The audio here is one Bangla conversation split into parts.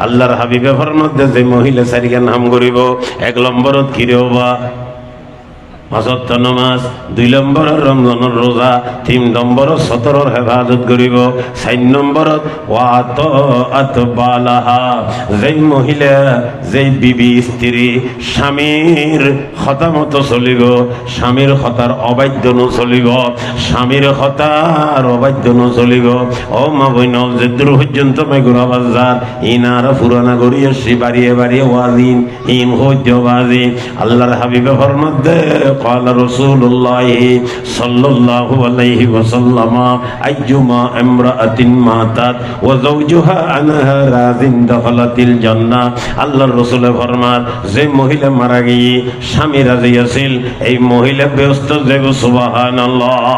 আল্লাহর হাবিবে ফরমাতে যে মহিলা সারিগান হাম করিব 1 নম্বরত কিরেওবা 5 নামাজ, 2 নম্বরের রমজানের রোজা, 3 নম্বরত 17 হেফাজত করিব, 4 নম্বরত ওয়াত বালাহা যেই মহিলা যেই বিবি স্ত্রী স্বামীর কথা মতো চলিব, স্বামীর কথার অবাধ্য নচলিব, স্বামীর কথার অবাধ্য নচলিব। ও মা বইন যে দূর পর্যন্ত মেঘুরা বাজার ইনার পুরানা গড়িয়ে শ্রী বাড়িয়ে বাড়িয়ে ওয়াজিন ইন হইতে বাজি আল্লাহর হাবিবে ফরমাতে قال رسول الله صلى الله عليه وسلم أيما امرأة ماتت وزوجها عنها راض دخلت الجنة আল্লাহর রাসূল ফরমান যে মহিলা মারা গিয়ে স্বামী রাজি আছিল এই মহিলা ব্যস্ত যাবে সুবহানাল্লাহ।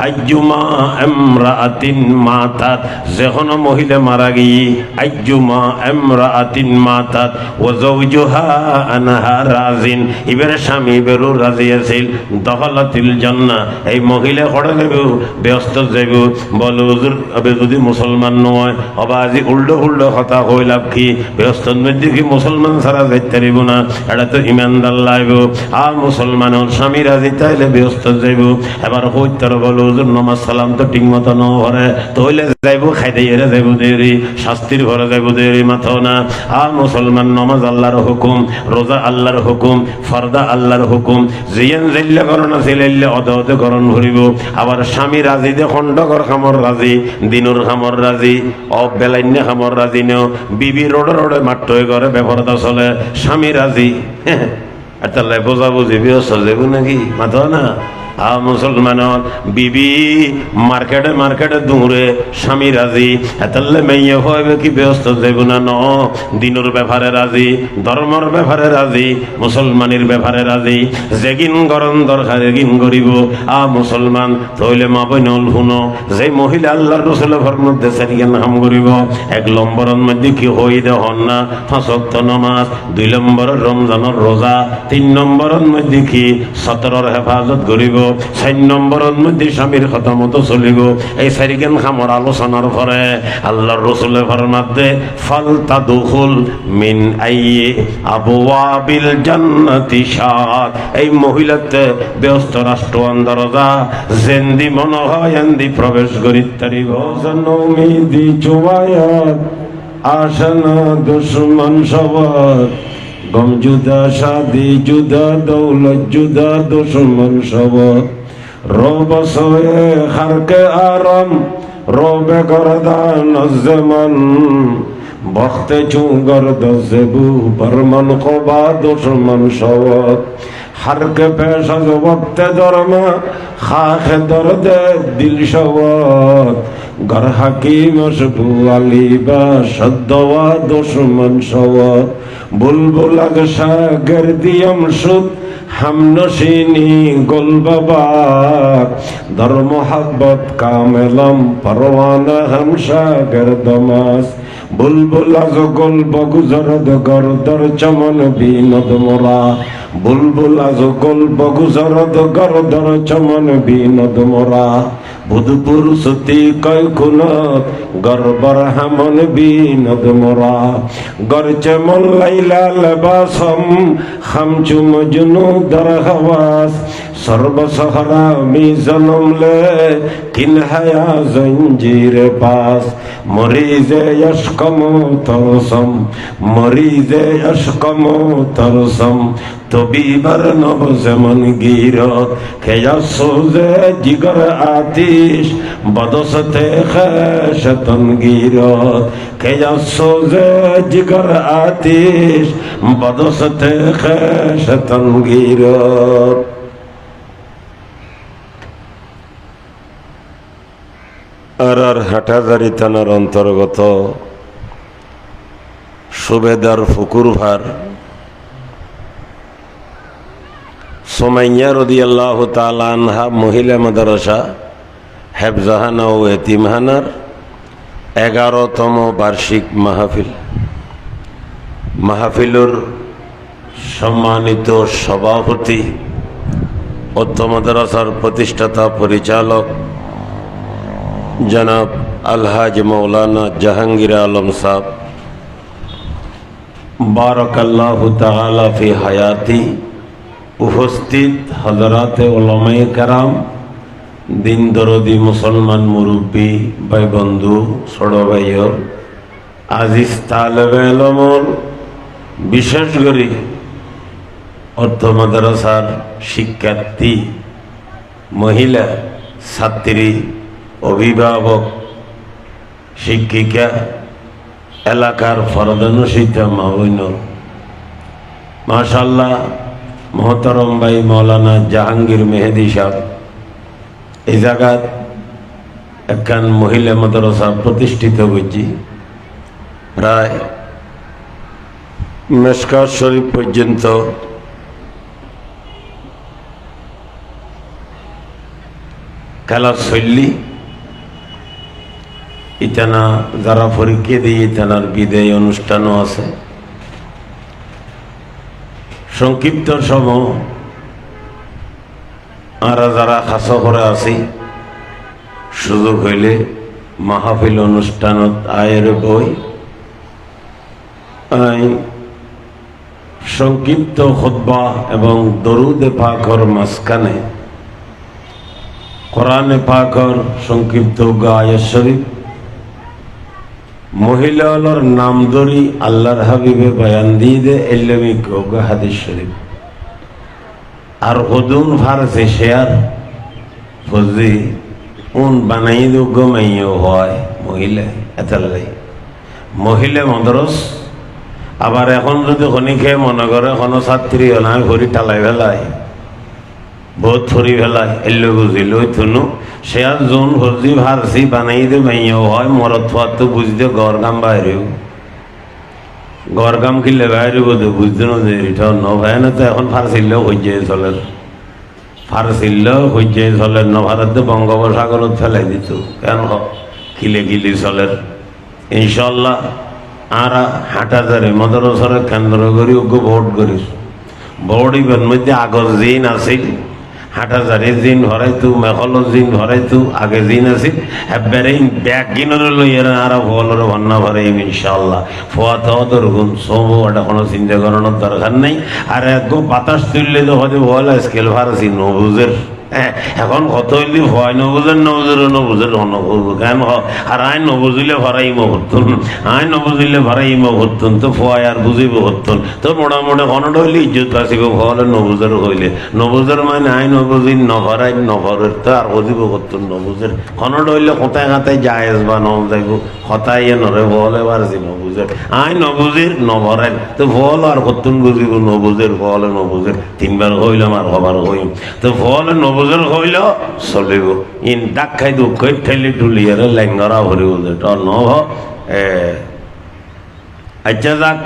আইয়ুমা ইমরাআতিন মাতাত যখন মহিলা মারা গিয়ে আইয়ুমা ইমরাআতিন মাতাত ওয়া যাওজুহা আনহা রাজিন এবারে স্বামী বেরু রাজি আছিল দখলাতিল জান্নাহ এই মহিলা কড়া যাইব ব্যস্ত যাইব বলে হুজুর আবে যদি মুসলমান নয় অবা আজি উল্টো কথা কইলাম কি ব্যস্ত মধ্যে কি মুসলমান ছাড়া যাইতে পারিব না এটা তো ইমানদার লাগব আর মুসলমানের স্বামী রাজি তাইলে ব্যস্ত যাইব এবার হইতার বলে হুজুর নামাজ সালাম তো ঠিক মতো ন হরে তইলে যাইব খাইতে এরে যাইব দেরি শাস্তির ঘরে যাইব দেরি মাথা না আর মুসলমান নামাজ আল্লাহর হুকুম রোজা আল্লাহর হুকুম ফরদা আল্লাহর হুকুম জিয়ান জিল্লা করণ সিলাইলে অদতে করণ ভরিব আবার স্বামী রাজি দে খণ্ডকর খামর রাজি দিনুর খামর রাজি অবেলাইন্য খামর রাজি নেও বিবি রোডে মাঠ হয়ে করে বেপরদা চলে স্বামী রাজি আর তাহলে বোঝা বুঝি ব্যস্ত যাবো নাকি মাথা না মুসলমানের বিবি মার্কেটে দূরে স্বামী রাজি এতাল্লে মেয়ে হইবে কি ব্যস্ত যাইব না ন দিনুর ব্যাপারে রাজি ধর্মর ব্যাপারে রাজি মুসলমানের ব্যাপারে রাজি যেগিন গরম দরকার এগিন করিব মুসলমান তইলে মা বইনল শুনো যে মহিলা আল্লাহর রাসূলের ফরমাতে সারিয়ান হাম করিব 1 নম্বরের মধ্যে কি হই দে হন না 5 ওয়াক্ত নামাজ 2 নম্বরের রমজানের রোজা 3 নম্বরের মধ্যে কি 17 হেফাজত করিব 4 নম্বরের মধ্যে স্বামীর কথা মতো চলিব এই সারিগান খামর আলোচনার পরে আল্লাহর রাসূলের ফরমাতে ফালতাদখুল মিন আইয়ি আবওয়াবিল জান্নাতি শাআত এই মহিলাতে ব্যস্ত রাষ্ট্র দরজা জেন্দি মন হয় এন্দি প্রবেশ করিতে পারিব জনমিদি চুয়ায়াত আশনা দুশমন সবার গম জুদা শাদি জুদা দৌলত জুদা দুশমন সবার রব সয়ে খারকে আরাম রবে গরদান জমান বখতে চুঙ্গর দজবু বরমন কবা দুশমন সবার হারকে পেশা বক্তে দরমা খাখে দরদে দিল সবার গর হাকিম শবু আলিবা সদ্দওয়া দুশমন সবার বুলবুল আগশা গর্দিয়ম সুদ হামনশিনী গোল বাবা দর মোহাব্বত কামেলম পরওয়ানা হামশা গর্দমাস বুলবুল আজ গোল বগুজরদ গরদর চমন বিনদ মোরা বুলবুল আজ গোল বগুজরদ গরদর চমন বিনদ মোরা বুধপুর সুতি কয় খুনত গরবর হামন বিনদ মোরা গরচে মন লাইলা লেবাসম খামচু মজনু দর হওয়াস সর্বসহরা মি জনম লে কিন হায়া জঞ্জিরে পাস মরিজে यशकम तरसम मरीजे यशकम तरसम तबीबर नब जमन गिरत खेया सोजे जिगर आतिश बदसते खशतन गिरत खेया सोजे जिगर आतिश बदसते खशतन गिरत আর হাটাজারি থানার অন্তর্গত সুবেদার ফুকুরভার সোমাইয়া রাদিয়াল্লাহু তাআলা আনহা মহিলা মাদ্রাসা হেফজাহানা ও এতিমখানার 11তম বার্ষিক মাহফিলুর সম্মানিত সভাপতি অত্র মাদ্রাসার প্রতিষ্ঠাতা পরিচালক জনাব আলহাজ মৌলানা জাহাঙ্গীর আলম সাহেব বারাকাল্লাহু তাআলা ফি হায়াতি। উপস্থিত হযরতে উলামায়ে কেরাম, দিন দরদি মুসলমান মুরব্বী ভাই বন্ধু ছোট ভাইয়র, আজিজ তালেবে ইলমর, বিশেষ করে অর্থ মাদ্রাসার শিক্ষার্থী, মহিলা ছাত্রী, অভিভাবক, শিক্ষিকা, এলাকার ফরদানুশীতা মা বোন, মাশাআল্লাহ মহতরম ভাই মৌলানা জাহাঙ্গীর মেহেদি সাহেব এই জায়গাত একখান মহিলা মাদ্রাসা প্রতিষ্ঠিত হয়েছি। প্রায় মেশকাত শরীফ পর্যন্ত খেলা শৈলী ইটানা যারা পরীক্ষা দিয়ে ইটানার বিদায় অনুষ্ঠানও আছে। সংক্ষিপ্ত সময় আর যারা খাস করে আছি, সুযোগ হইলে মাহফিল অনুষ্ঠানত আয়ের বই সংক্ষিপ্ত খুতবা এবং দরুদে পাকর মাঝখানে কোরআনে পাকর সংক্ষিপ্ত আয়াত শরীফ, মহিলার নাম ধরি আল্লাহর হাবিবে বয়ান দিয়ে দে ইসলামিক হাদিস শরীফ আর হুদুন ফারসে শেয়ার ফজি উন বানাই দোগ মাইও হয় মহিলা এতলাই মহিলা মদরস। আবার এখন যদি খনিকে মনে করে কোনো ছাত্রী হলাই ভরি টালাই ফেলাই বহুত ফরি ফেলাই এলে বুঝিল থুনু সে আর জোন ভজি ফারসি বানাই দে মাইও হয় মরত ফাত বুঝতে গড় গাম বাইরেও গড়গাম কিনলে বাইরে বোধ বুঝতে না যে এটা ন ভাই না। তো এখন ফারসিল্লেও হইয়াই চলের, ফারসিল্লেও হইয়াই চলের, ন ভারতে বঙ্গোপসাগরত ফেলাই দিত কেন কিলে কিলি চলের। ইনশাল্লাহ আর হাটাজারে মাদ্রাসারে কেন্দ্র করি ওকে ভোট করিস। ভোট ইবের মধ্যে আগর জিন আছিল, হাটাজারে জিন ভরাইতো, মেখলৰ জিন ভরাইতো, আগে জিন আছিল এবারে ব্যাগ কিনরে লইয়ার আর ফলরে ভন্না ভরাইম ইনশাআল্লাহ। ফোয়াত হওয়ার গুণ সব ওটা কোনো চিন্তা করানোর দরকার নেই। আর একদম বাতাস তুললে তো হয়তো বল স্কেল ফারসি নবুজের এখন কত হইলি ভয় নবুজের নবুজের নবুজ কেন। আর আইন নবুঝিলে ভরাইম হতুন, আইন নবুঝিলে ভরাইম হতুন, তো ভয় আর বুঝিব হতুন। তো মোটামুটি কনটা হইলে ইজ্জত বাঁচিব ভলে নবুজের হইলে। নবুজের মানে আইন নবুঝি নভরাই নভরের তো আর বুঝিব হতুন নবুজের। কনটা হইলে কোথায় কাতায় জায়েজ বা ন যাইব হতাই নরে ভলে বারছি নবুজের। আইন নবুজির নভরাই তো ভল আর হতুন বুঝিব নবুজের ভলে নবুজের। তিনবার হইলাম আর হবার হইম তো ভলে নবুজের হইল চলিব। ইন ডাক খাই দুঃখ ঠেলি টুলিয়ারে লেঙ্গরা ভরিব যেটা নভ। আচ্ছা যাক,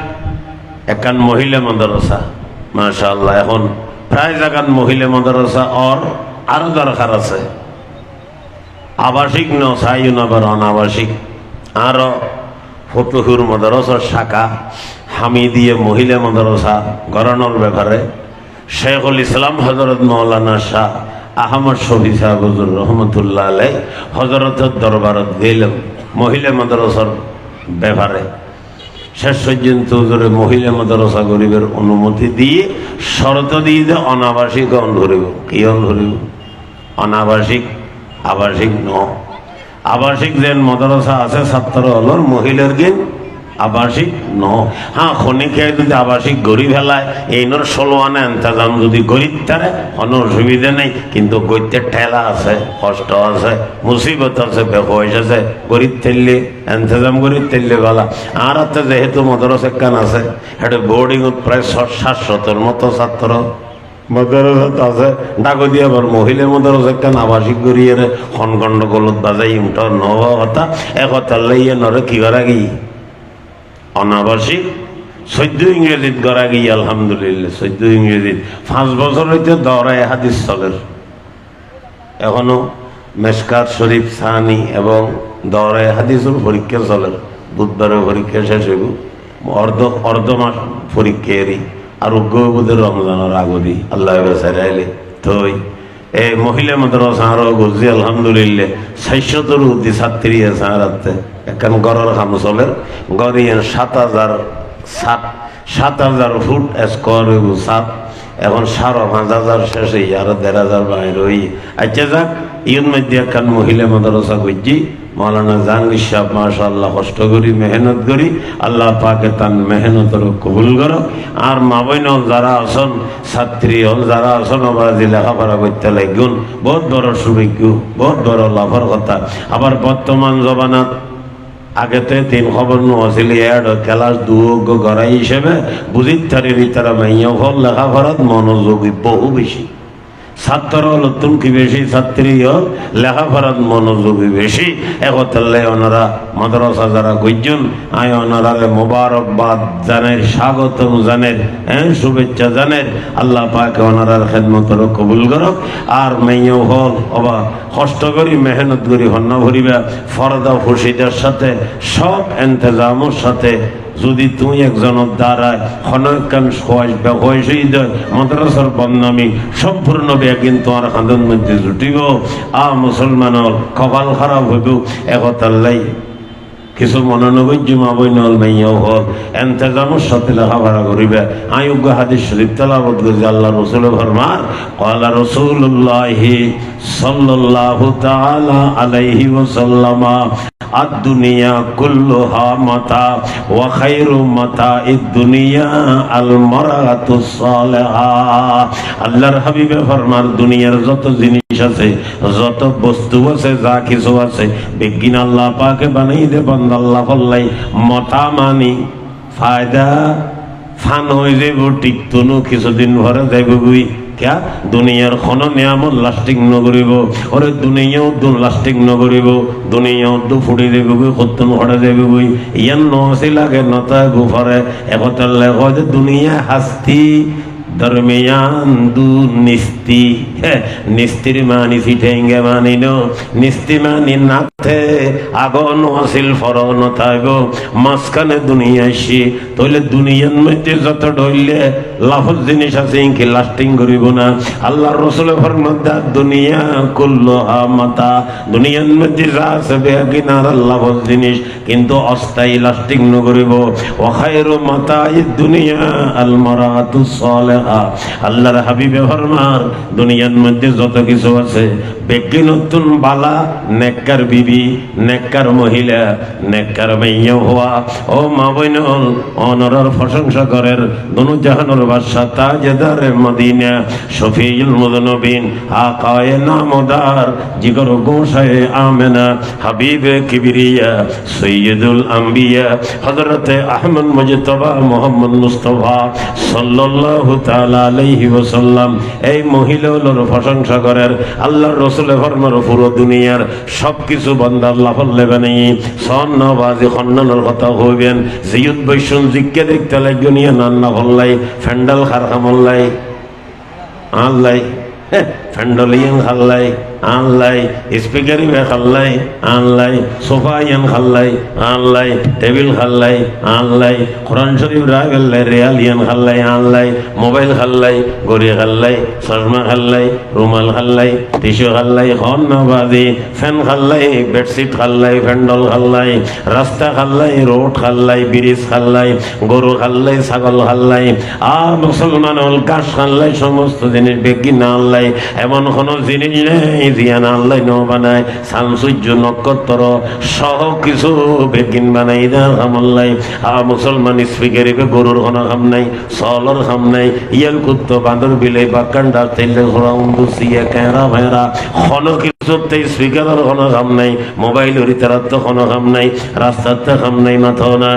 একান মহিলা মাদ্রাসা মাশাআল্লাহ এখন প্রায় জায়গার মহিলা মাদ্রাসা আরো দরকার আছে। আবাসিক ন চাইও না বার অনাবাসিক আরো ফতুহুর মাদ্রাসার শাখা হামিদিয়ে মহিলা মাদ্রাসা গড়ানোর ব্যাপারে শেখুল ইসলাম হজরত মৌলানা শাহ আহমদ শফি সাহেব হুজুর রহমতুল্লাহ আলাই হজরতের দরবারত গেলাম মহিলা মাদ্রাসার ব্যাপারে। শেষ পর্যন্ত হুজুরে মহিলা মাদ্রাসা গরিবের অনুমতি দিয়ে শর্ত দিয়ে যে অনাবাসিক ধরিব। কি ধরিব? অনাবাসিক, আবাসিক ন। আবাসিক যেন মাদ্রাসা আছে ছাত্র হলর মহিলার গিন আবাসিক ন। হ্যাঁ খনিকে যদি আবাসিক গড়ি ফেলায় এইনর ষোলোয়ানা ইন্তজাম যদি গরিব তারে কোনো অসুবিধা নেই, কিন্তু গরিতের ঠেলা আছে, কষ্ট আছে, মুসিবত আছে, বেপয়স আছে। গরিব তেললে ইন্তজাম গরিব তেললে ভালা। আর হাতে যেহেতু মাদ্রাসা কান আছে এটা বোর্ডিংত প্রায় 700-700 মতো ছাত্র মাদ্রাসাত আছে। ডাকো দিয়ে আবার মহিলা মাদ্রাসা কান আবাসিক গড়িয়ে খন গণ্ডগোলত বাজাই উঠা নবা কথা একতার লাইয়ে নরে কি করা গিয়ে অনাবাসিক 14 ইংরেজিত গড়া গিয়ে আলহামদুলিল্লাহ 14 ইংরেজিত 5 বছর হইতে দৌড়ায় হাদিস চলের। এখনো মেশকাত শরীফ সানি এবং দৌড়ায় হাদিসের পরীক্ষা চলের। বুধবারে পরীক্ষা শেষ হইব, অর্ধ মাস পরীক্ষা এরি আর উগ্রবোধের রমজানের আগদি আল্লাহ বেসাইলে থই। এই মহিলা মাদ্রাসা আরো গজি আলহামদুলিল্লাহ 600 উদ্দি ছাত্রী আছে। আর একখান গড়ের কাম চলের গড়িয়ে 7,000 7,000 ফুট স্কোয়ার হইব সাত। এখন 5,500 শেষে আরো 1,500 বাইর হই। আচ্ছা যাক, ইউন মধ্যে একখান মহিলা মাদ্রাসা করছি, মৌলানা জাহাঙ্গীর সাহেব মাশাআল্লাহ কষ্ট করি মেহনত করি, আল্লাহ পাকে তার মেহনতের কবুল করো। আর মা বোন যারা আছেন, ছাত্রী হল যারা আছেন, অবরাজি লেখাপড়া করতে লাগুন, বহুত বড় সৌভাগ্য, বহুত বড় লাভের কথা। আবার বর্তমান জমানাত আগেতে 3 খবর নছিল, ক্লাস 2 গড়াই হিসেবে বুঝিত থারি তারা মাইয়া ফল লেখাপড়াত মনোযোগী বহু বেশি। ছাত্র হল তুমকি বেশি, ছাত্রী হল লেখাপড়াত মনোযোগী বেশি। একতাল্লাই ওনারা মাদ্রাসা যারা গইজন, আয় ওনারারে মোবারকবাদ জানের, স্বাগতম জানের, শুভেচ্ছা জানের। আল্লাহ পাকে ওনারার খেদমতর কবুল করক। আর মেয়েও হল অবা কষ্ট করি মেহনত করি হন্না ভরিবা ফরদা ফুসিদের সাথে সব এন্তেজামের সাথে। যদি তুই একজনের দ্বারায় হনকান হয়েছেই দেয় মাদ্রাসার বদনামি সম্পূর্ণ বেগিন তোমার হাতের মধ্যে জুটিব। মুসলমানের কপাল খারাপ হইব। একতাল্লাই কিছু মনোনবৈজ্য মা বই নল মাইয়াও হল এন্তেজামের সাথে লেখাপড়া করিবে। আয়োগ্য হাদিস শরীফ তেলাওয়াত করি। আল্লাহ রসুল ফরমান, ক্বালা রাসূলুল্লাহি সাল্লাল্লাহু তাআলা আলাইহি ওয়াসাল্লাম, আদ-দুনিয়া কুল্লুহা মাতা ওয়া খায়রু মাতা'id দুনিয়া আল মারআতুস সালিহা। আল্লাহর হাবিবে ফরমান, দুনিয়ার যত জিনিস আছে, যত বস্তু আছে, যা কিছু আছে, বিজ্ঞান আল্লাহ পাকে বানাই দে বান্দা আল্লাহ ফল্লাই মতা মানি ফায়দা ফান হয়ে যাব, টিকতনু কিছুদিন ভরে যাইব বুই। क्या दुनियार कोनो नियामत लास्टिंग नगरिब, ओरे दुनियाओ दु लास्टिंग नगरिब, दुनियाओ दु फुड़ी देबे खत्तन हड़े देबे ইয়ান নসি লাগে নতা গুফরে। একতার লেখো যে দুনিয়া হাস্তি दरमियान दू निस्ती है, निस्तिर मानी फिटेंगे मानी नो, निस्ती मानी नाथे आगो नसिल फरो नथाइबो मासखाने दुनिया शी। तोले दुनियार मধ্যে যত ঢইলে লাফজ জিনিস আছে ইনকি লাস্টিং করিব না। আল্লাহর রাসূলের ফরমাদা দুনিয়া কুল্লুহা মাতা, দুনিয়ার মধ্যে যা আছে বেগিনার লাফজ জিনিস কিন্তু অস্থায়ী লাস্টিং ন করিব। ওয়া খায়রু মাতা'id দুনিয়া আল মারাতুস সালিহা। আল্লাহর হাবিবে ফরমান, দুনিয়ার মধ্যে যত কিছু আছে বেগি নতুন বালা নেককার বিবি, নেককার মহিলা, নেককার মাইয়া হওয়া। ও মা বোন অনরার প্রশংসা করেন দুনু জাহানের বাদশা তাজদারে মদিনা শফিউল মুযনিবিন আকায়ে নামদার জিগর গোশায়ে আমেনা হাবিবে কিবরিয়া সৈয়দুল আম্বিয়া হযরতে আহমদ মুজতবা মুহাম্মদ মুস্তাফা সাল্লাল্লাহু তাআলা আলাইহি ওয়াসাল্লাম এই মহিলাগুলোর প্রশংসা করেন। আল্লাহর রাসূলের ফরমান, পুরো দুনিয়ার সবকিছু বান্দা আল্লাহ ফলবে নাই সন্নবাজি খন্ডনের কথা হইবেন জিয়ুদ বৈশুন জিজ্ঞে দেখতে লাগনিয়া নান্না হল্লাই ফ্যান্ডাল খারখামল্লাই আল্লাই ফ্যান্ডলিয়ান খাল্লাই আনলাই, স্পিকারি বে খাল্লাই আনলাই, সোফা ইয়ান খাল্লাই আনলাই, টেবিল খাল্লাই আনলাই, কোরআন শরীফ রাগল্লাই, রিয়াল ইয়ান খাল্লাই আনলাই, মোবাইল খাল্লাই, গড়ি খাল্লাই, চশমা খাল্লাই, রুমাল খাল্লাই, টিস্যু খাল্লাই, হন্নবাজি ফ্যান খাল্লাই, বেডশিট খাল্লাই, ফ্যান্ডল খাল্লাই, রাস্তা খাল্লাই, রোড খাল্লাই, ব্রিজ খাল্লাই, গরু খাল্লাই, ছাগল খাল্লাই। আর মুসলমান হল কাশ খাল্লাই, সমস্ত জিনিস বেগি না আনলাই। এমন কোনো জিনিস নেই জিয়ান আল্লাহ ন বানায়, সামসূর্য নক্ষত্র সহ কিছু বেগিন বানাই দেন আমল্লাই। মুসলমান স্পিকারিবে গরুর কোনো খাম নাই, সলর খাম নাই, ইয়াল কুত্ত বাঁদর বিলে বাক্কান্ডা তেলে ঘোরা উন্দু সিয়া ক্যারা ভেড়া কোনো কিছুতে স্পিকারের কোনো খাম নাই, মোবাইলের তারার তো কোনো খাম নাই, রাস্তার তো খাম নাই মাথাও না।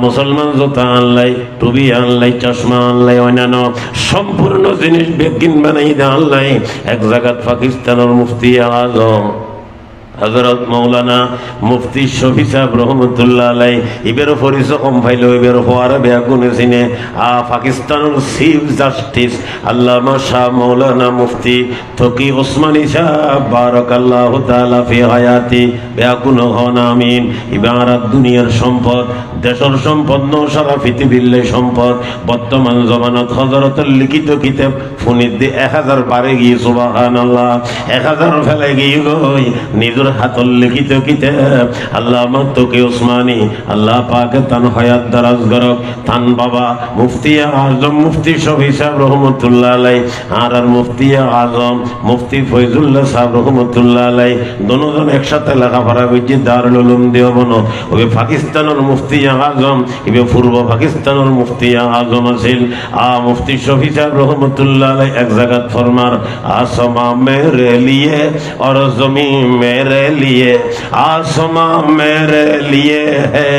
মুসলমান জোতা আনলাই, টুবি আনলাই, চশমা আনলাই, অন্যান্য সম্পূর্ণ জিনিস বেগিন বানাই দেন আল্লাহ। এক জায়গাত পাকিস্তানের মুফতি আজম হযরত মাওলানা মুফতি শফি সাহেব রহমতুল্লাহ আলাই ইবেরও পরিচয় কম পাইল, ইবের হওয়ার বেগুনে চিনে পাকিস্তানের চিফ জাস্টিস আল্লামা শাহ মাওলানা মুফতি তকি ওসমানী সাহেব বারাকাল্লাহু তাআলা ফি হায়াতি বেগুন হন আমিন। ইবারাত দুনিয়ার সম্পদ, দেশের সম্পদ ন, সারা পৃথিবীর সম্পদ। বর্তমান জমানত হযরতের লিখিত কিতাব ফোনিত দিয়ে 1000 বারে গিয়ে সুবহানাল্লাহ 1000 ফেলে গিয়ে গই নিজের হাতল লিখিত কিতাব আল্লামা তকি ওসমানী আল্লাহ পাক তান হায়াত দারাজ করক। তান বাবা মুফতি আজম মুফতি শফি সাহেব রহমতুল্লাহ আলাই আর মুফতি আজম মুফতি ফয়জুল্লাহ সাহেব রহমতুল্লাহ আলাই দুজন একসাথে লেখাপড়া করছি দারুল উলুম দেওবন। ওই পাকিস্তানের মুফতি আজম এবার পূর্ব পাকিস্তানের মুফতি আজম আছিল মুফতি শফি সাহেব রহমতুল্লাহ আলাই এক জায়গাত ফরমার आसमां मेरे लिए और ज़मीन मेरे लिए, आसमां मेरे लिए है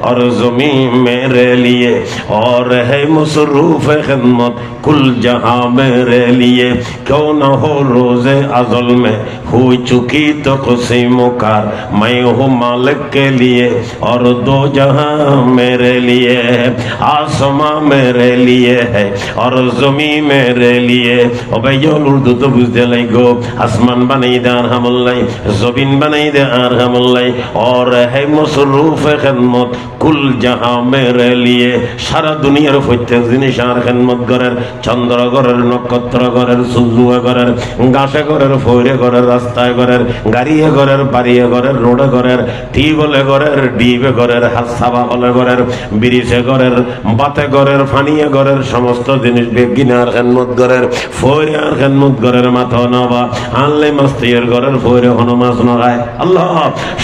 और ज़मीन मेरे लिए, और है मसरूफ़ खिदमत कुल जहां मेरे लिए। क्यों न हो रोज़े अज़ल में हो चुकी तो क़सीमों कार, मैं हूँ मालिक के लिए और दो जहां मेरे लिए है, आसमां मेरे लिए है और ज़मीन मेरे लिए। और भैया उर्दू तो बुझते गो, आसमान बनाई दे अरहमुल्लाह, ज़मीन बनाई दे अरहमुल्लाह, और है मसरूफ़ खिदमत कुल जहां मेरे लिए। सारा दुनियार प्रत्येक जिनिस आर खिदमत करेर, चंद्र करेर, नक्षत्र करेर, सूर्य करेर, गाছে करेर, ফইরে করের, রাস্তায় করের, গাড়িয়ে করের, বাড়িয়ে করের, রোডে করের, টিউবওয়েলে করের, ডিবে করের, হাসাবা হলে করের, ব্রিজে করের, বাতে করের, ফানিয়ে করের, সমস্ত জিনিস বেগিনার খেদমত করের, ফইরে আর খেদমত করের, মাথা নবা আনলে মাস্তিয়ের করের, ফইরে হনো মাছ নগায়। আল্লাহ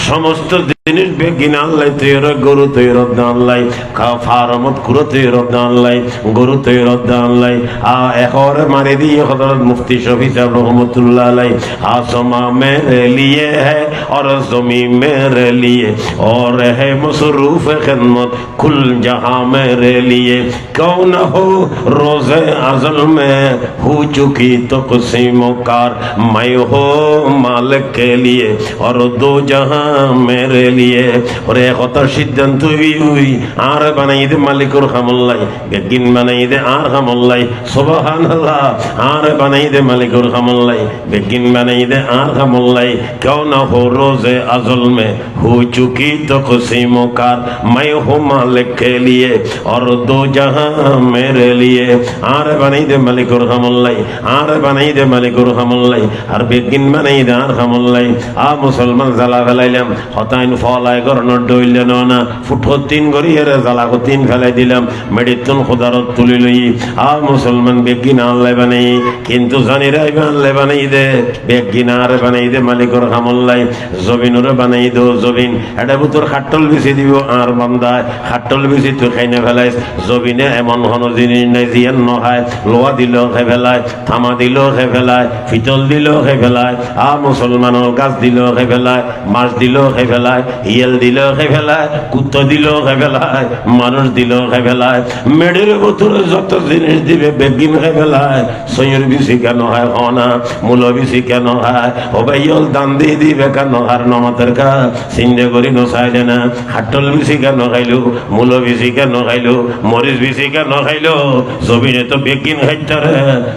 সমস্ত জিনিস বেগিনা আল্লাহ তৈর, গরু তৈর আল্লাহ, ফার্মত কুরো তৈর আল্লাহ, গরু তৈর আল্লাহ এখরে মারি দিয়ে হযরত মুফতি শফি সাহেব রহমতুল্লাহ আলাইহি आसमां मेरे लिए है और ज़मीन मेरे लिए, और है मसरूफ़ खिदमत कुल जहां मेरे लिए। क्यों न हो रोज़े अज़ल में हो चुकी तो क़सीमों कार, मैं हो मालिक के लिए और दो जहां मेरे लिए। और एक होता सिद्धांत हुई आर बनाई दे मालिकुर हमल्लाई, बेगिन बनाई दे आर हमल्लाई, सुबहानल्लाह आर बनाई दे मालिकुर हमल्लाई, बेगिन बनाई दे आर हमल्लाई। क्यों न हो रोज़े अज़ल में हो चुकी तो क़सीमों कार, मैं हूँ मालिक के लिए और दो जहां मेरे लिए। आर बनाई दे मालिकुर हमल्लाई, आर बनाई दे मालिकुर हमल्लाई, আর বেগিন বানাই দে আর হামল্লাই। মুসলমান জ্বালা ফেলাইলাম হতাইন ফলাই করণর ডইলেন না, ফুটো তিন গড়ি হেরে জ্বালা তিন ফেলাই দিলাম, মেডিতুন খোদারত তুলি লই। মুসলমান বেগিন আল্লাহ বানাই, কিন্তু জানি রাই আল্লাহ বানাই দে বেগিন আর বানাই দে মালিকর হামল্লাই। জবিনরে বানাই দো জবিন, এটা বুতর খাটল বেশি দিব আর বান্দায় খাটল বেশি তুই খাইনে ফেলাইস। জবিনে এমন হন জিনিস নাই জিয়ান নহায়, লোহা দিলেও খাই ফেলায়, থামা দিলেও খাই ফেলায়, ফিতল দিলেও খাই ফেলায়, মুসলমানের গাছ দিলেও খাই ফেলায়, মাছ দিলেও খাই ফেলায়, ইয়েল দিলেও খাই ফেলায়, কুত্ত দিলেও খাই ফেলায়, মানুষ দিলেও খাই ফেলায়। মেডের বোতলে যত জিনিস দিবে বেগিন খাই ফেলায়। সৈয়র বিসি কেন হয় হনা, মূল বিসি কেন হয়, ও ভাইয়ল দান দিয়ে দিবে কেন আর নমাতের কা চিন্তা করি নসাইলে না। হাটল বিসি কেন খাইলো, মূল বিসি কেন খাইলো, মরিচ বিসি কেন খাইলো। জমিনে তো বেগিন খাইতারে,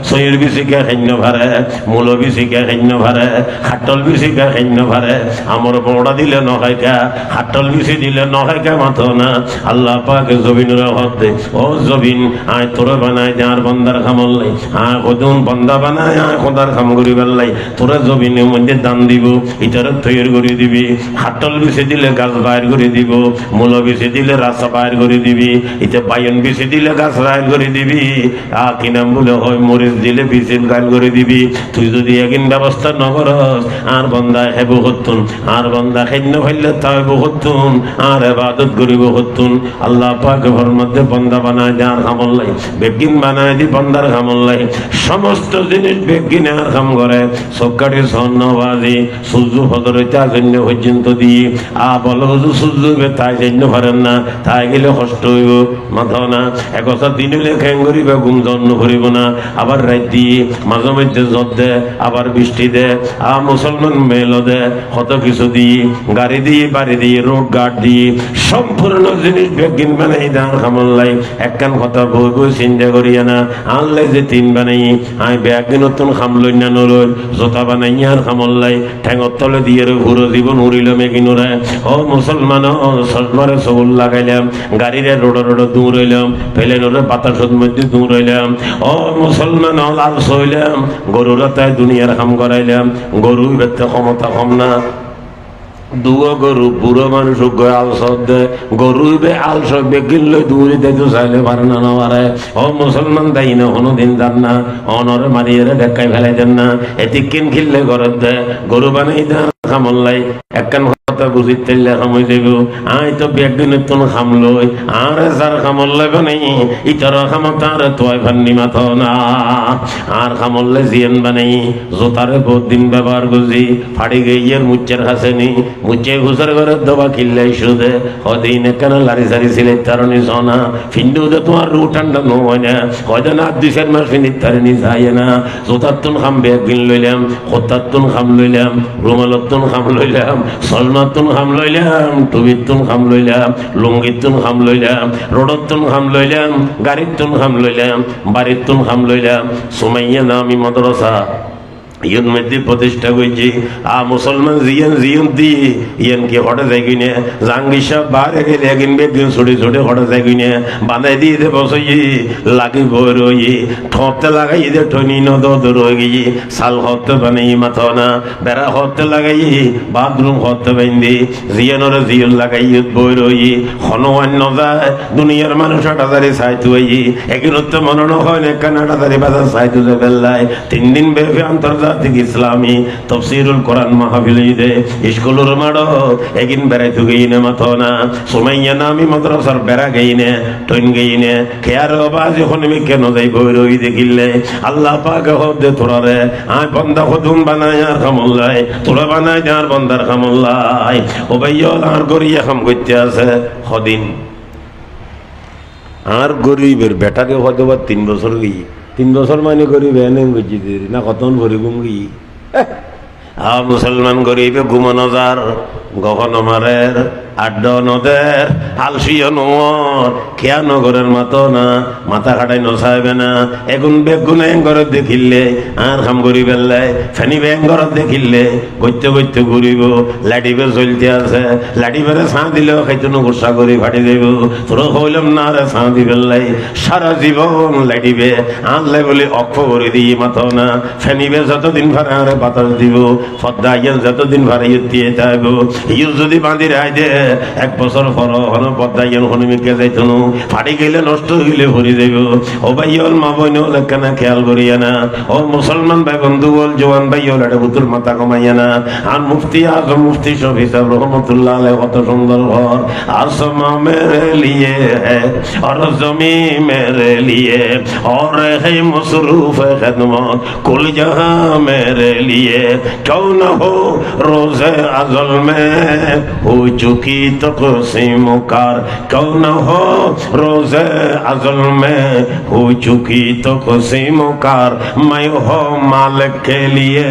সৈয়র বিসি কে খাইন্য ভারে, মূল বিসি কে খাইন্য ভারে, হাটল বিসি কে খাইন্য ভারে। আমার বড়া দিলে নখাই কা, হাটল বিসি দিলে নখাই কা মাথো না। আল্লাহ পাক জমিনের হক দে, ও জমিন আয় তোরে বানায় যার বান্দার খামল্লাই, আয় কদুন বান্দা বানায় আয় খোদার খাম করি বেল্লাই। তোরা জমিনের মধ্যে দান দিব, ইটারে তৈরি করে দিবি। হাটল বিসি দিলে গাছ বাইর করে দিব, মূল বিসি দিলে রাস্তা বাইর করে দিবি, ইতে বায়ন বিসি দিলে গাছ বাইর করে দিবি। কি নাম বলে হয় মরিচ দিলে বিসিল গাল করে দিবি। তুই যদি একদিন ব্যবস্থা নকরস আর বন্দা হেব হতুন, আর বন্দা খাইন্য ফাইলে তাইব হতুন, আর ইবাদত করিব হতুন। আল্লাহ পাক ঘর মধ্যে বন্দা বানায় যার খামল্লাই, বেগিন বানায় দি বন্দার খামল্লাই। সমস্ত জিনিস বেগিনে আর খাম করে সকাটে স্বর্ণবাজি সূর্য ফজরতে জন্য পর্যন্ত দিয়ে বলো সূর্য তাই জন্য পারেন না, তাই গেলে কষ্ট হইব মাথা না। একথা দিন হইলে খ্যাং করিব, ঘুম জন্ম করিব না। আবার রাত দিয়ে মাঝে মধ্যে জত দে, আবার বৃষ্টি দে, মুসলমান মেলও দে, কত কিছু দিয়ে গাড়ি দিয়ে বাড়ি দিয়ে রোড গার্ড দিয়ে সম্পূর্ণ জিনিস বেগিন বানাই দান খামল্লাই। একখান কথা বই বই চিন্তা করিয়া না আনলাই যে তিন বানাই আই বেগিন নতুন খামলই না নরল জোতা বানাই আর খামল্লাই ঠেঙর তলে দিয়ে ঘুরো জীবন উড়িল মেগিনোরা। ও মুসলমান সলমারে সবুল লাগাইলাম, গাড়িরে রোড রোড দৌড়াইলাম, প্লেনের বাতাসের মধ্যে দৌড়াইলাম। ও মুসলমান লাল সইলাম, গরুরা তাই দুনিয়ার কাম করাইলাম। গরু বেতে ক্ষমতা কম না, দুগো গরু বুড়ো মানুষ আল সদ গরু আল সব কিনলে দূরে দিতে চাইলে পারে না পারে। ও মুসলমান তাই না কোনোদিন যান না অনরে মারিয়ে দেখাই ফেলাই দেন না এটি কিন খিললে ঘরের দে গরু বানাই দেন খামল্লাই একখান কথা বুঝি তেলে খামই যাব আই তো বেগদিনের তুন খামলই আর যার খামল্লাই বানাই ইটার খামতার তোয় ভান্নি মাথ না আর খামল্লে জিয়ান বানাই জোতারে বহুত দিন ব্যবহার করছি ফাড়ি গইয়ের মুচ্চের হাসেনি মুচ্চে ঘুষার ঘরের দবা কিল্লাই সুদে হদিন একখানা লারি সারি সিলে তারনি সোনা ফিন্ডু দে তোমার রু ঠান্ডা নয় না হয়তো না 2-4 মাস ফিনির তারিনি যায় না জোতার তুন খাম বেগদিন লইলাম খোতার তুন খাম লইলাম রুমালত তুন খাম লইলাম সলমার তুন খাম লইলাম টুবির তুন খাম লইলাম লুঙ্গির তুন খাম লইলাম রোডর তুন খাম লইলাম গাড়ির তুন খাম লইলাম বাড়ির তুন খাম লইলাম সুমাইয়া নামি মাদ্রাসা ইয়ন মধ্যে প্রতিষ্ঠা করছি মুসলমান জিয়ন দি ইয়ন কি হঠাৎ যাই কিনে জাঙ্গি সব বারে গেলে একদিন বেদিন ছুটে ছুটে হঠাৎ যাই কিনে বাঁধাই দিয়ে দে বসই লাগি বই রই ঠপতে লাগাই দে ঠনি নদ রয়ে গিয়ে শাল হতে বানাই মাথা না বেড়া হতে লাগাই বাথরুম হতে বাইন্দি জিয়নরে জিয়ন লাগাই বই রই হনুমান ন যায় দুনিয়ার মানুষ 8,000 সাইতু একদিন তো মনে হয় না কেন 8,000 বাজার সাইতু যে বেলায় 3 দিন ব্যাপী আন্তর্জাতিক ইসলামী তফসিরুল কোরআন মাহফিল দে স্কুলের মাড়ো একদিন বেড়াইতে গইনে মাথো না সুমাইয়া নামি মাদ্রাসার বেড়া গইনে টইন গইনে খেয়ার বাজ হনমি কেন যাই বই রই দেখিলে আল্লাহ পাক হদে তোরারে আয় বান্দা খুদুম বানায় আর খামুল্লাই তোরা বানায় আর বান্দার খামুল্লাই ও ভাইয়ল আর গরিয়া খাম করতে আছে হদিন আর গরিবের বেটাকে হয়তো 3 বছর গই 3 বছর মানে গরিব এনে বুঝি না কতন ভরি গুমগি মুসলমান গরিবে ঘুমানো যার গহন মারের আড্ডা নদের আলসিও নর খেয়া নগরের মাতো না মাথা খাটাই নসাইবে না এগুন বেগুন ঘরত দেখিলে আর খাম গরি বেললাই ফেনি ব্যাং ঘরত দেখিলে গইতে গইতে ঘুরিব লাডিবে চলতে আছে লাডিবেরে ছাঁ দিলেও খাইতো গুসা করি ফাটি দেব তোর হইলাম না রে ছাঁ দি বেললাই সারা জীবন লাডিবে আনলে বলে অক্ষ করে দিয়ে মাথো না ফেনিবে যতদিন ভাড়া আরে বাতাস দিব ফদ্দা ইয়েন যতদিন ভাড়া দিয়ে থাকবো ইউ যদি বাঁধি রায় দে 1 বছর পর হন পদ্মা ইয়েন হনুমিকে যাইতো ফাটি গেলে নষ্ট হইলে ভরি দেব ও ভাই হল মা বইন হল কেনা খেয়াল করিয়া না ও মুসলমান ভাই বন্ধু বল জওয়ান ভাই হল এটা বুতুর মাথা কমাইয়া না আর মুফতি আজম মুফতি সব হিসাব রহমতুল্লাহ আলাইহি কত সুন্দর ঘর আসমা মেরে লিয়ে হ্যায় और जमी मेरे लिए और है मसरूफ खिदमत कुल जहां मेरे लिए क्यों न हो रोज़े अज़ल में हो चुकी तक़सीम कार क्यों न हो रोज़े अज़ल में हो चुकी तक़सीम कार मैं हो मालिक के लिए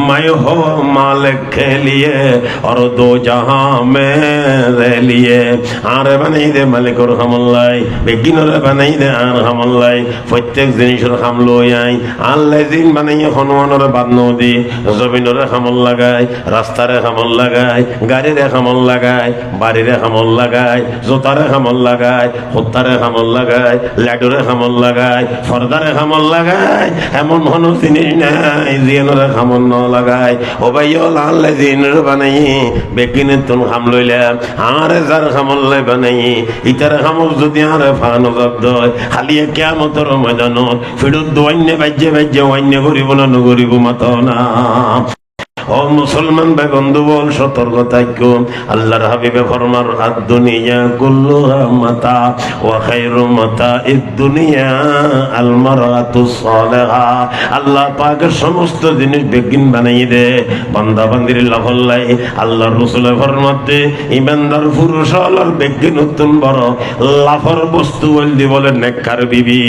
मैं हो मालिक के लिए और 2 जहां मेरे लिए आरे बनी दे मालिक और हमल्लाई বেগিনরে বানাই দে আর হামলাই প্রত্যেক জিনিসের হাম লই আই আল্লাহ দিন বানাইয়ে হনুমানরে বাদনো দি জমিনরে হামল লাগাই রাস্তারে হামল লাগাই গাড়িরে হামল লাগাই বাড়িরে হামল লাগাই জোতারে হামল লাগাই হত্তারে হামল লাগাই লাডুরে হামল লাগাই ফরদারে হামল লাগাই এমন হন জিনিস নাই জিনরে হামল ন লাগাই ও ভাইয়ল আল্লাহ দিনরে বানাই বেগিনের তুন হাম লইলাম আরে যার হামল লাই বানাই ইতারে হামল যদি আর ফানো দয় খালিয়ে কিয়ামতের ময়দানত ফিরত দোয়াইনে বাজ্যে বাজ্যে ওয়াইনে করিব না নগরিব মাথা না ও মুসলমান ভাই বন্ধু বল সতর্ক থাকো আল্লাহর হাবিবে ফরমান আদ-দুনিয়া কুল্লুহা মাতা ওয়া খায়রু মাতা'id দুনিয়া আল মারাতু সালিহা আল্লাহ পাকের সমস্ত জিনিস বেগিন বানাই দে বান্দা বান্দির লাফল্লাই আল্লাহর রাসূলের ফরমাতে ইমানদার পুরুষ হলার বেগিন উত্তম বড় লাফর বস্তু বলদি বলে নেককার বিবি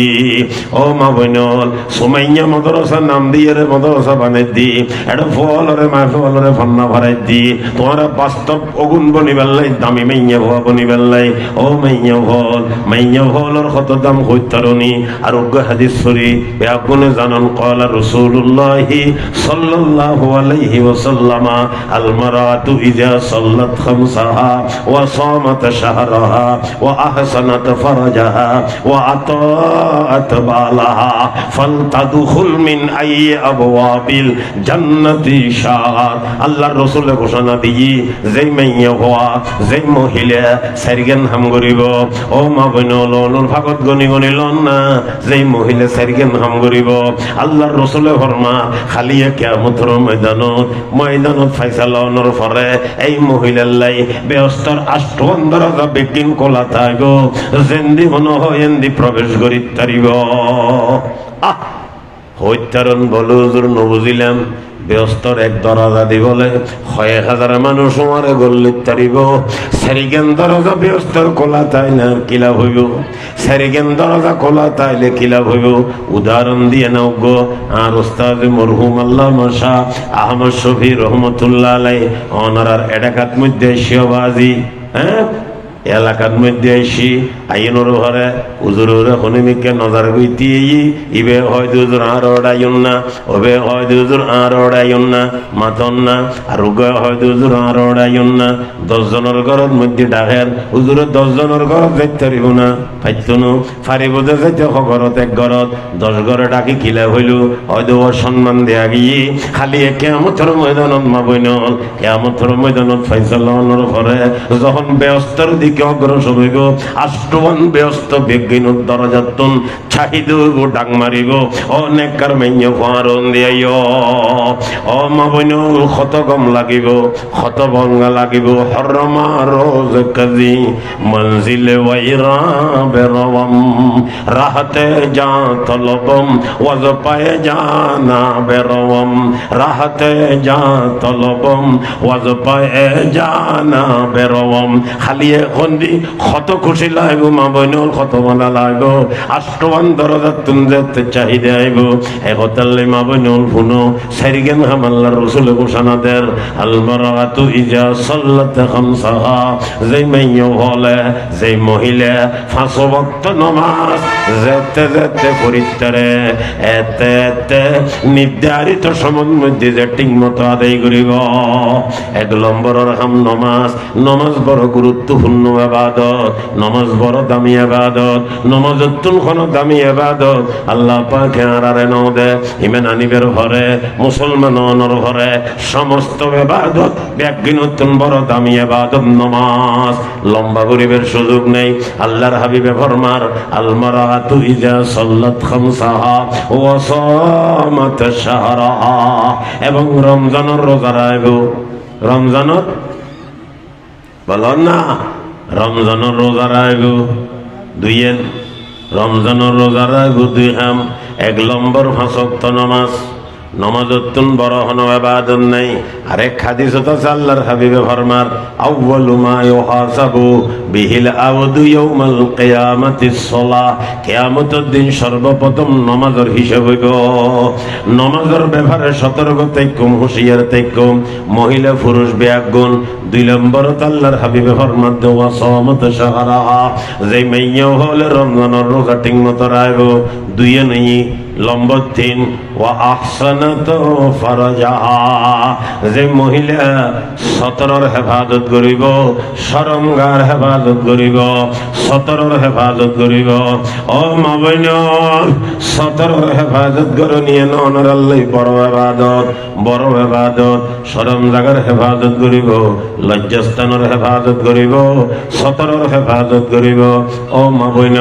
ও মা বইনল সুমাইয়া মাদ্রাসা নাম দিয়ে রে মাদ্রাসা বানাই দি এটা ফল মাহফিলরে ফন্না ভরাই দি তোমারা বাস্তব অগুণ বনি বেল্লাই দামি মাইয়া ভোয়া বনি বেল্লাই ও মাইয়া ভোলর কত দাম হইতারনি আর উগ্র হাদিস শরী বেআগুনে জানান ক্বালা রাসূলুল্লাহি সাল্লাল্লাহু আলাইহি ওয়াসাল্লাম আল মারাতু ইযা সাল্লাত খামসাহা ওয়া সামাত শাহরাহা ওয়া আহসানাত ফারাজাহা ওয়া আতাআত বালাহা ফালতাদখুল মিন আইয়ি আবওয়াবিল জান্নাতি বশার আল্লাহর রাসূলে ঘোষণা দিই যেই মাইয়া হওয়া যেই মহিলা সারিগান হাম করিব ও মা বোন লনুর ভাগত গনি গনি লন না যেই মহিলা সারিগান হাম করিব আল্লাহর রাসূলে ফরমা খালি কিয়ামতের ময়দানত ফাইসালা হওয়ার পরে এই মহিলার লাই বেহস্তর আষ্টন দরজা বেকিন কোলা থাকব যেন্দি মনে হয় এন্দি প্রবেশ করি তারিব হত্যারণ বলে হুজুর নবুঝিলাম ব্যস্তর এক দরজা দি বলে ৬০০০ মানুষ মারে গল্লিত তারিব সারিগেন দরজা ব্যস্তর কোলা তাই না কিলা হইব সারিগেন দরজা কোলা তাইলে কিলা হইব উদাহরণ দিয়ে নাও গো আর উস্তাদ মরহুম আল্লামা শাহ আহমদ শফি রহমতুল্লাহ আলাইহি ওনার এলাকার মধ্যে শিওবাজি এলাকার মধ্যে আইসি আইনোর ঘরে হুজুরে হনিমিকে নজর গইতি ইবে হয়তো হুজুর আর ওড়াইন না ওবে হয়তো হুজুর আর ওড়াইন না মাতন না আর উগে হয়তো হুজুর আর ওড়াইন না 10 জনের ঘরের মধ্যে ডাকের হুজুরে 10 জনের ঘর যাইতে পারিব না পাইতনো ফারিব যে যাইতে ঘরত এক ঘরত 10 ঘরে ডাকি কিলা হইল হয়তো সম্মান দেয়া গিয়ে খালি কিয়ামতের ময়দানত মাবইনল কিয়ামতের ময়দানত ফাইসালা হওয়ার পরে যখন ব্যস্তর দিকে অগ্রসর হইব আষ্টমান ব্যস্ত বিজ্ঞান দরজাতুন চাহিদ ডাক মারিব অনেককার মেন্য ফারন দিয়াইও ও মা বইন ক্ষত গম লাগিব ক্ষত ভঙ্গা লাগিব হরমা রোজ কাজি মঞ্জিলে ওয়াইরা বেরওয়াম রাহতে যা তলবম ওয়াজ পায়ে জানা বেরওয়াম রাহতে যা তলবম ওয়াজ পায়ে জানা বেরওয়াম খালি এখন ক্ষত খুশি লাগবো মা বইনল ক্ষত বলা লাগবো আষ্টমান দরজা তুমি যেতে চাহিদা আইব একতাল্লে মা বইনল শুনো সারিগেন হাম আল্লাহর রাসূলে ঘোষণা দেন আল মারাতু ইজা সাল্লাত খামসাহা যেই মাইয়া হলে যেই মহিলা 5 ওয়াক্ত নামাজ যেতে যেতে পরিত্তরে এতে নির্ধারিত সময়ের মধ্যে যে ঠিক মতো আদায় করিব 1 নম্বরের হাম নমাজ বড় গুরুত্বপূর্ণ ইবাদত নমাজ বড় দামি ইবাদত নমাজের তুলখানো দামি ইবাদত আল্লাহ পাক আরারে নাও দে ইমান আনিবের ঘরে মুসলমানর ঘরে সমস্ত ইবাদত ব্যাগিনতুন বড় দামি ইবাদত নমাজ লম্বা গরিবের সুযোগ নেই আল্লাহর হাবিবে ফরমার আল মারাতু ইজা সাল্লাত খামসাহা ওয়া সামাত শাহরাহা এবং রমজানের রোজা রাখব রমজানের বলন না রমজানের রোজা রাখব দুইয়েন রমজানের রোজা রাখব দুই হাম 1 নম্বর 5 ওয়াক্ত নামাজ নমাজতুন বড় হনো ইবাদত নাই আরেক হাদিস তো আল্লাহর হাবিবে ফরমার আউয়ালু মা ইউহাসাবু বিহিল আবদু ইয়াউমাল কিয়ামাতিস সালাহ কিয়ামতের দিন সর্বপ্রথম নমাজের হিসাব হইব নমাজের ব্যাপারে সতর্ক থাকুম হুঁশিয়ার থাকুম মহিলা পুরুষ ব্যাগুণ 2 নম্বর আল্লাহর হাবিবে ফরমার দেওয়া সামাত শাহরাহা যেই মাইয়া হলে রমজানের রোজা ঠিকমতো রাখবো দুইয়ে নেই নম্বর 3 ওয়া আহসানাত ফারাজাহা যে মহিলা সতরের হেফাজত করিব শরমগার হেফাজত করিব সতরের হেফাজত করিব ও মা বোন সতরের হেফাজত করে নিয়ে নর আল্লাহ বড় ইবাদত শরম জাগার হেফাজত করিব লজ্জাস্থানের হেফাজত করিব সতরের হেফাজত করিব ও মা বোন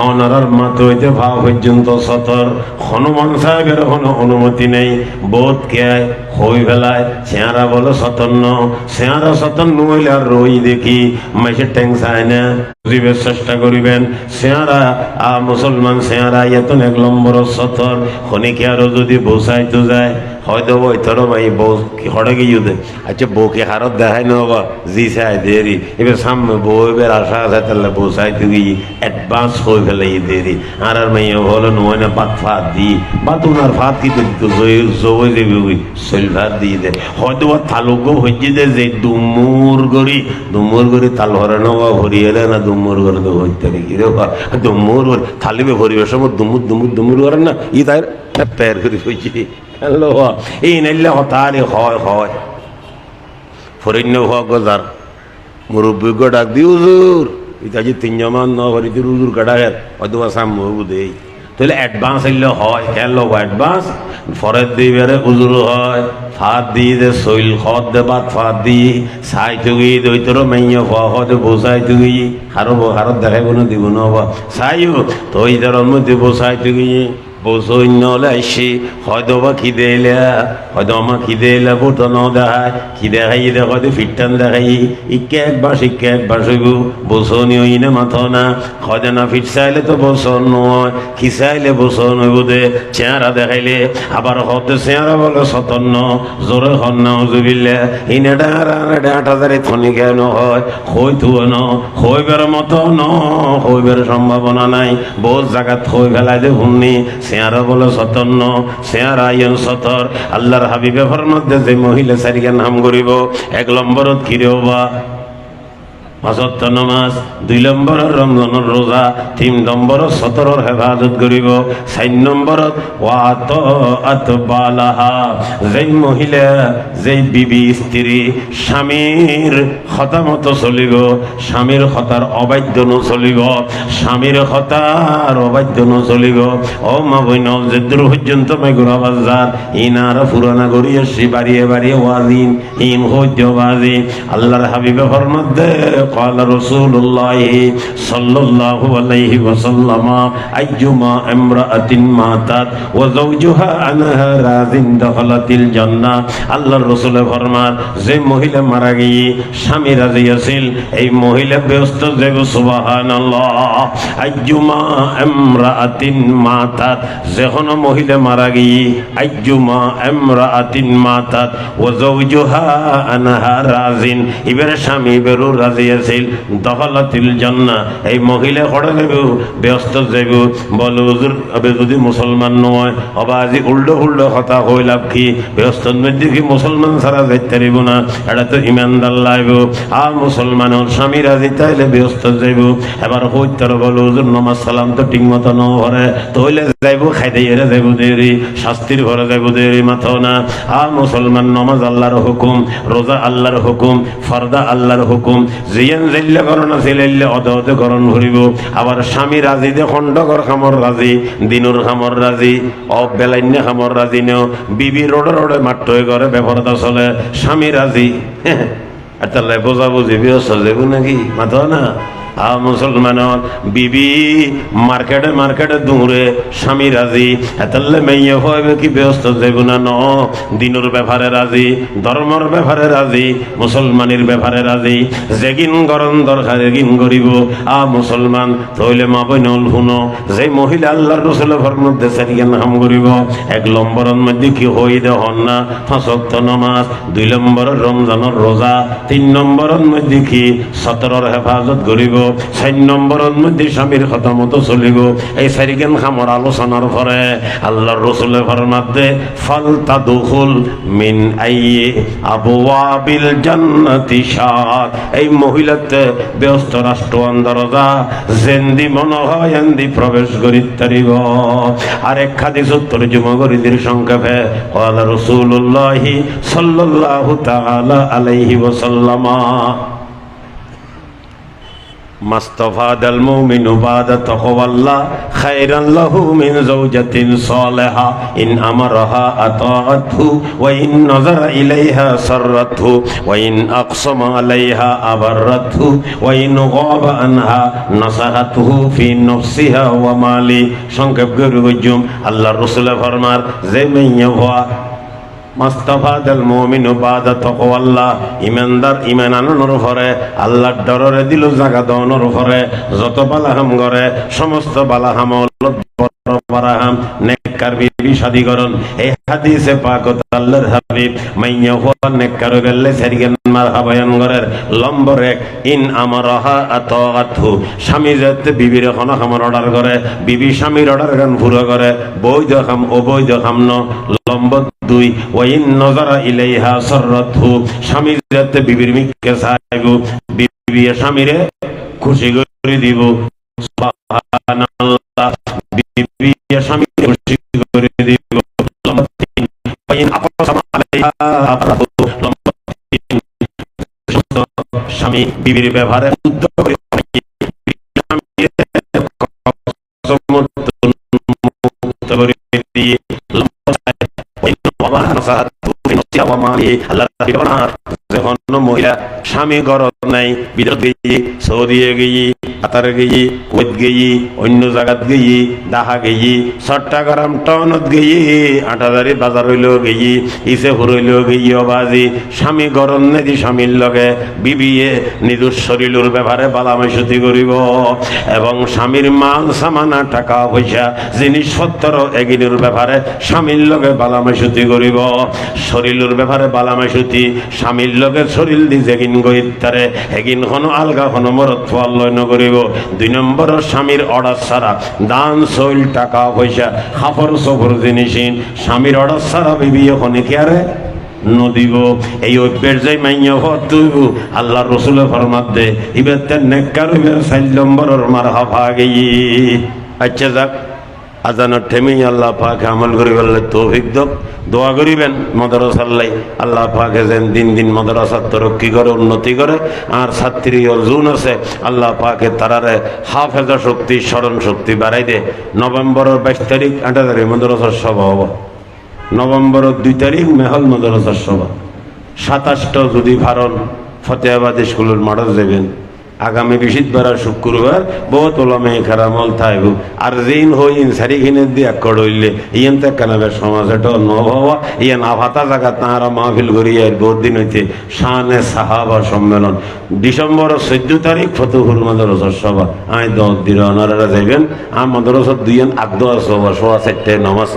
অনার মাথা হইতে ভাব পর্যন্ত সতর হনুমান সাহেবের কোনো অনুমতি নেই বোধ কে হই বেলায় চেহারা বলো সতর্ণ চেহারা সতর্ণ হইলে আর রই দেখি মাসে টেংসায় না বুঝিবার চেষ্টা করিবেন চেহারা মুসলমান চেহারা এত 1 নম্বর সতর খনিকে আরো যদি বসাইতে যায় হয়তো ওই তোর ভাই বউ হড়ে গিয়ে দে আচ্ছা বউকে হারত দেখাই না বাবা জি চাই দেরি এবার সামনে বউ এবার আশা আছে তাহলে বসাইতে গিয়ে অ্যাডভান্স হয়ে ফেলে দেরি আর মেয়ে হলো নয় না বাত ফাত দি বাত ওনার ফাত কি দিত জয় দেবে ওই শৈল ভাত দিয়ে দে হয়তো বা তালুকও হয়ে দে যে দুমুর গড়ি তাল হরে না বা ভরিয়ে না দুমুর গড়ে তো হইতে নাকি রে বা দুমুর থালিবে ভরিবে সময় দুমুর করেন না ই তাই প্যার করে হয়েছি হ্যালো এই নাইলে হতারে হয় ফরিন্য হওয়া গজার মুরব্বীজ্ঞ ডাক দি হুজুর এটা যে 3 জমান ন ভরিতে হুজুর কাটা হয়তো বা সাম দেই তাহলে অ্যাডভান্স হইলে হয় কেন অ্যাডভান্স ফরের দিবারে উজুর হয় ফাঁদ দিয়ে দে শৈল খদ দে বাদ ফাঁদ দিয়ে চাই তুগি দৈতর মাইয়া ফদে বসাই তুগি হারত দেখাইব না দিব না চাইও তো এই ধরার মধ্যে বসাই তুগি বসইন হলে আইসি হয়তো বা খিদে এলে হয়তো আমার খিদে এলে বোটো ন দেখায় খিদে খাই হয়তো ফিটটান দেখাই ইকে একবার হইব বসনি হই না মাথা না হয়তো না ফিট চাইলে তো বসন নয় খিচাইলে বসন হইব দে চেহারা দেখাইলে আবার হতে চেহারা বলে সতন্ন জোরে হন না জুবিলে ইনে ডাঁড়া হাজারে থনি কেন হয় হইতো ন হইবার মতো ন হইবার সম্ভাবনা নাই বহুত জায়গা থই ফেলাই দে শুননি চেহারা বলে সতন্ন চেহারা আইন সতর আল্লাহর হাবিবে ফরমাতে যে মহিলা চারিকে নাম করিব 1 নম্বরত কিরেও বা 5 ওয়াক্ত নামাজ 2 নম্বরের রমজানের রোজা 3 নম্বরত সতরের হেফাজত করিব 4 নম্বরত ওয়াত বালাহা যেই মহিলা যেই বিবি স্ত্রী স্বামীর কথা মতো চলিব স্বামীর কথার অবাধ্য নচলিব স্বামীর কথার অবাধ্য নচলিব ও মা বইন যে দূর পর্যন্ত মেঘুরা বাজার ইনার পুরানা গড়ি আসি বাড়িয়ে বাড়িয়ে ওয়াজিন ইন হইতে বাজি আল্লাহর হাবিবে ফরমাতে قال رسول الله صلى الله عليه وسلم أيما امرأة ماتت وزوجها عنها راض دخلت الجنة আল্লাহর রাসূল ফরমান যে মহিলা মারা গিয়ে স্বামী রাজি আছিল এই মহিলা ব্যস্ত যাবে সুবহানাল্লাহ আইয়ুমা ইমরাআতিন মাতাত যখন মহিলা মারা গিয়ে আইয়ুমা ইমরাআতিন মাতাত ওয়া যাওজুহা আনহা রাজিন ইবের স্বামী বেরু রাজি আছিল দখলাতিল জান্নাহ এই মহিলা খড়া যাবে ব্যস্ত যাবে বল হুজুর আবে যদি মুসলমান নয় অবাজি উল্টো কথা হইলাম কি ব্যস্ত মধ্যে কি মুসলমান ছাড়া যাইতে পারিব না এটা তো ইমানদার লাগব আর মুসলমানের স্বামী রাজি তাইলে ব্যস্ত যাইব এবার হইতার বল হুজুর নামাজ সালাম তো ঠিক মতো ন হরে তইলে যাইব খাইতে এরে যাইব দেরি শাস্তির ঘরে যাইব দেরি মাথা না আর মুসলমান নামাজ আল্লাহর হুকুম রোজা আল্লাহর হুকুম ফরদা আল্লাহর হুকুম জিয়ান জিল্লা করণ ছিলাইলে অদতে করণ ভরিব আবার স্বামী রাজি দে খণ্ডকর খামর রাজি দিনুর খামর রাজি অবেলাইন্য খামর রাজি নেও বিবি রোডে মাত্র করে ব্যবহারতা চলে স্বামী রাজি এটা বোঝাবুঝি ব্যস্ত যাব নাকি মাথা না মুসলমানের বিবি মার্কেটে দূরে স্বামী রাজি এতাল্লে মেয়ে হইবে কি ব্যস্ত যাইব না ন দিনের ব্যাপারে রাজি ধর্মর ব্যাপারে রাজি মুসলমানের ব্যাপারে রাজি যেগিন গরম দরকার এগিন করিব মুসলমান তইলে মা বইনল শুনো যে মহিলা আল্লাহর রাসূলের ফরমাতে সারিয়া নাম করিব 1 নম্বরের মধ্যে কি হই দে হন না 5 ওয়াক্ত নামাজ 2 নম্বরের রমজানের রোজা 3 নম্বরের মধ্যে কি 17 হেফাজত করিব 4 নম্বরের মধ্যে স্বামীর কথা মতো চলিব এই চারিখান খামর আলোচনার পরে আল্লাহর রাসূল ফরমাতে ফালতাদখুল মিন আইয়ি আবওয়াবিল জান্নাতি শাআত এই মহিলাতে ব্যস্ত রাষ্ট্র দরজা জেন্দি মনে হয় এন্দি প্রবেশ করিতে পারিব আর এক হাদিস তরজমা করিদের সংক্ষেপে ক্বালা রাসূলুল্লাহ সাল্লাল্লাহু তাআলা আলাইহি ওয়াসাল্লাম মাস্তাফাদাল মুমিনু বাদা তাকওয়াল্লাহ খায়রান লাহু মিন যাওজাতিন সালিহা ইন আমারাহা আতাআতহু ওয়া ইন নাযারা ইলাইহা সাররাতহু ওয়া ইন আকসামা আলাইহা আবাররাতহু ওয়া ইন গাবা আনহা নাসাহাতহু ফি নাফসিহা ওয়া মালি সংক্ষেপ করে বুঝুম আল্লাহর রাসূল ফরমার যে মেয়ে হওয়া মাস্তাফাদাল মুমিনু বাদা তাকওয়াল্লাহ ইমানদার ঈমান আনানোর পরে আল্লাহর ডরে দিল জায়গা দানোর পরে যত বালাহাম করে সমস্ত বালাহাম বারাহাম নেককার বিবি শাদী করন এই হাদিসে পাক আল্লাহর হাবিব মাইয়া হওয়া নেককার গেলে সারিগান মারহাবায়ান করের নম্বর 1 ইন আমারাহা আতাআতহু স্বামী যাতে বিবির এখন খামর অর্ডার করে বিবি স্বামীর অর্ডার গান পুরো করে বৈধ খাম অবৈধ খাম ন নম্বর 2 ওয়া ইন নাযারা ইলাইহা সাররাতহু স্বামী যাতে বিবির মিকে চাইব বিবি স্বামীরে খুশি করে দিব সুবহানাল্লাহ বিবি স্বামী খুশি করে দিব নম্বর 3 ওয়া ইন আকসামা আলাইহা আবাররাতহু নম্বর 3 স্বামী বিবির ব্যবহারে উদ্যোগ করে মালি আল্লাহ যখন মহিলা স্বামী গরত নাই বিদেশ গেই সৌদিয়ে গেই কাতার গেই কুয়েত গেই অন্য জায়গাত গেই দাহা গেই চট্টগ্রাম টাউনত গেই আটাদারি বাজার হইল গেই ইসে হইল গেই বাজি স্বামী গরম নেদি স্বামীর লগে বিবিয়ে নিজের শরীরের ব্যাপারে বালামাইশুতি করিব এবং স্বামীর মাল সামানা টাকা পয়সা জিনিসপত্র এগিনের ব্যাপারে স্বামীর লগে বালামাইশুতি করিব শরীরের ব্যাপারে বালামাইশুতি স্বামীর লগে শরীর দি যেগিন গইতারে এগিন হনো আলগা হনো মরত ফল করিব 2 নম্বর স্বামীর অর্ডার ছাড়া দান সইল টাকা পয়সা খাফর সফর জিনিসিন স্বামীর অর্ডার ছাড়া বিবি ওখানে কি আরে নদীব এই অভ্যেস যাই মাইয়া হতুব আল্লাহ রসুলের ফরমাত দে ইবের নেককার 4 নম্বরের মারহাবা গেই আচ্ছা যাক আজানের ঠেমেই আল্লাহ পাক আমল করি বললে তৌফিক দক দোয়া করিবেন মাদ্রাসাল্লাই আল্লাহ পাকে যেন দিন দিন মাদ্রাসার তরক্কি করে উন্নতি করে আর ছাত্রী অর্জুন আছে আল্লাহ পাকে তারারে হাফেজা শক্তি স্মরণ শক্তি বাড়াই দে নভেম্বরের 22 তারিখ 8 তারিখ মাদ্রাসার সভা হব নভেম্বরের 2 তারিখ মেহল মাদ্রাসার সভা 27টা যদি ভারণ ফতেহাবাদ স্কুলের মাঠে যাবেন আগামী বৃহস্পতিবার শুক্রবার বহুত ওলামে খারামল থাকব আর যেইন হইন সারিখিনে দিয়ে একড় হইলে ইয়েন তে কানাবের সমাজ এটা নভাবা ইয়ে না ভাতা জায়গা তাঁরা মাহফিল করিয়ে বহুত দিন হইতে শানে সাহাবা সম্মেলন ডিসেম্বর 14 তারিখ ফতুহুল মাদ্রাসার সভা আয় 10 দিন ওনারা যাইবেন আর মাদ্রাসার 2 আগ 10 সভা 4:30 নামাজ